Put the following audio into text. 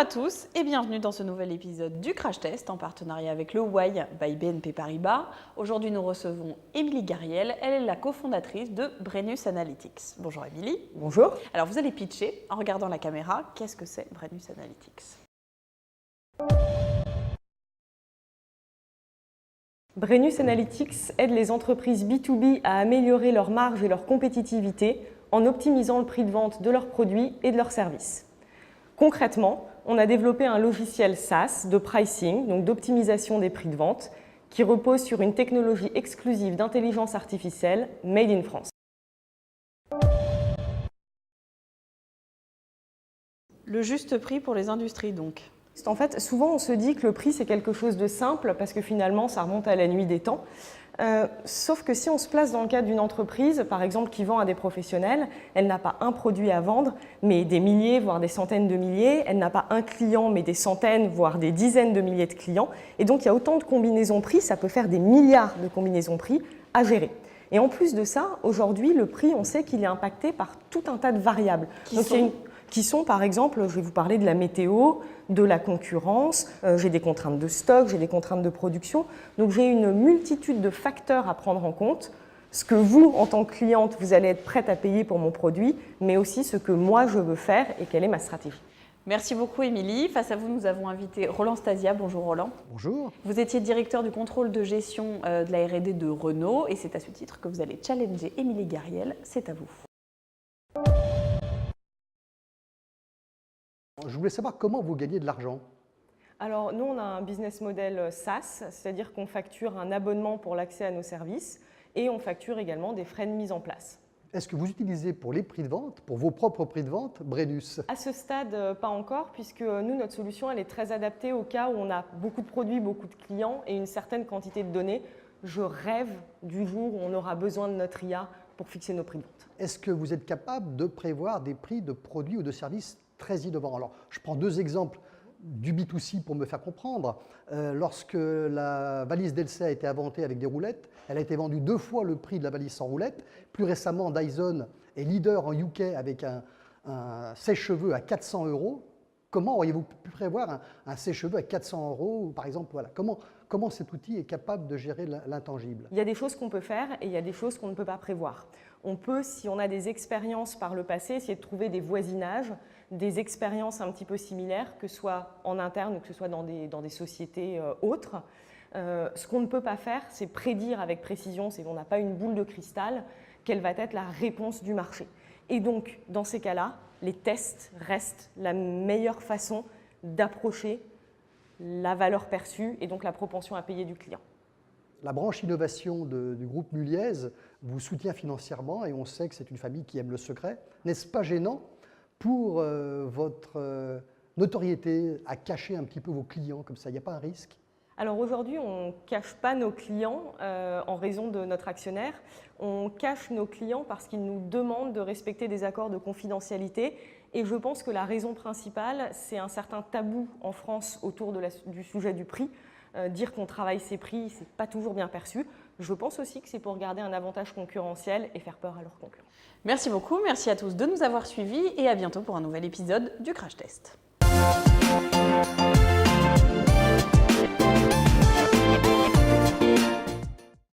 à tous et bienvenue dans ce nouvel épisode du Crash Test en partenariat avec le Why by BNP Paribas. Aujourd'hui, nous recevons Émilie Gariel. Elle est la cofondatrice de Brennus Analytics. Bonjour Émilie. Bonjour. Alors vous allez pitcher en regardant la caméra. Qu'est-ce que c'est Brennus Analytics ? Brennus Analytics aide les entreprises B2B à améliorer leur marge et leur compétitivité en optimisant le prix de vente de leurs produits et de leurs services. Concrètement, on a développé un logiciel SaaS de pricing, donc d'optimisation des prix de vente, qui repose sur une technologie exclusive d'intelligence artificielle made in France. Le juste prix pour les industries donc. En fait, souvent on se dit que le prix c'est quelque chose de simple parce que finalement ça remonte à la nuit des temps. Sauf que si on se place dans le cadre d'une entreprise, par exemple qui vend à des professionnels, elle n'a pas un produit à vendre, mais des milliers, voire des centaines de milliers. Elle n'a pas un client, mais des centaines, voire des dizaines de milliers de clients. Et donc il y a autant de combinaisons prix, ça peut faire des milliards de combinaisons prix à gérer. Et en plus de ça, aujourd'hui, le prix, on sait qu'il est impacté par tout un tas de variables. Qui sont par exemple, je vais vous parler de la météo, de la concurrence, j'ai des contraintes de stock, j'ai des contraintes de production. Donc j'ai une multitude de facteurs à prendre en compte, ce que vous, en tant que cliente, vous allez être prête à payer pour mon produit, mais aussi ce que moi je veux faire et quelle est ma stratégie. Merci beaucoup Émilie. Face à vous, nous avons invité Roland Stasia. Bonjour Roland. Bonjour. Vous étiez directeur du contrôle de gestion de la R&D de Renault et c'est à ce titre que vous allez challenger Émilie Gariel. C'est à vous. Je voulais savoir comment vous gagnez de l'argent. Alors nous, on a un business model SaaS, c'est-à-dire qu'on facture un abonnement pour l'accès à nos services et on facture également des frais de mise en place. Est-ce que vous utilisez pour les prix de vente, pour vos propres prix de vente, Brennus ? À ce stade, pas encore, puisque nous, notre solution, elle est très adaptée au cas où on a beaucoup de produits, beaucoup de clients et une certaine quantité de données. Je rêve du jour où on aura besoin de notre IA pour fixer nos prix de vente. Est-ce que vous êtes capable de prévoir des prix de produits ou de services très innovants ? Alors, je prends deux exemples du B2C pour me faire comprendre. Lorsque la valise Delsey a été inventée avec des roulettes, elle a été vendue 2 fois le prix de la valise sans roulettes. Plus récemment, Dyson est leader en UK avec un sèche-cheveux à 400 €. Comment auriez-vous pu prévoir un sèche-cheveux à 400 €, par exemple, voilà. Comment cet outil est capable de gérer l'intangible ? Il y a des choses qu'on peut faire et il y a des choses qu'on ne peut pas prévoir. On peut, si on a des expériences par le passé, essayer de trouver des voisinages, des expériences un petit peu similaires, que ce soit en interne ou que ce soit dans des sociétés autres. Ce qu'on ne peut pas faire, c'est prédire avec précision, c'est qu'on n'a pas une boule de cristal, quelle va être la réponse du marché. Et donc, dans ces cas-là, les tests restent la meilleure façon d'approcher la valeur perçue et donc la propension à payer du client. La branche innovation du groupe Muliez vous soutient financièrement et on sait que c'est une famille qui aime le secret. N'est-ce pas gênant pour votre notoriété à cacher un petit peu vos clients comme ça? Il n'y a pas un risque? Alors aujourd'hui, on ne cache pas nos clients en raison de notre actionnaire. On cache nos clients parce qu'ils nous demandent de respecter des accords de confidentialité. Et je pense que la raison principale, c'est un certain tabou en France autour du sujet du prix. Dire qu'on travaille ses prix, ce n'est pas toujours bien perçu. Je pense aussi que c'est pour garder un avantage concurrentiel et faire peur à leurs concurrents. Merci beaucoup, merci à tous de nous avoir suivis et à bientôt pour un nouvel épisode du Crash Test.